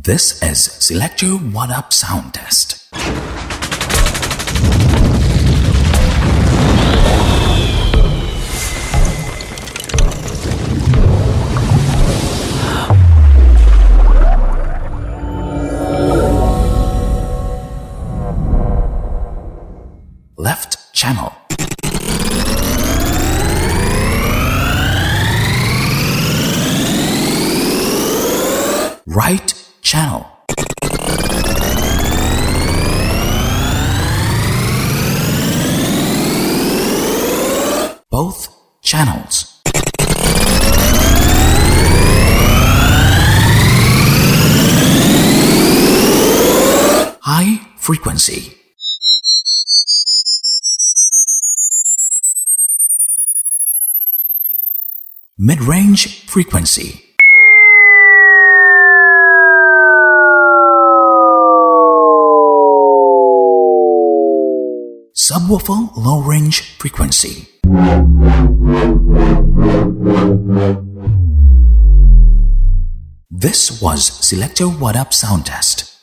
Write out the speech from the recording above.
This is Selector Wudup sound test. Left channel. Right channel. Both channels. High frequency. Mid-range frequency. Subwoofer low-range frequency. This was Selector Wudup sound test.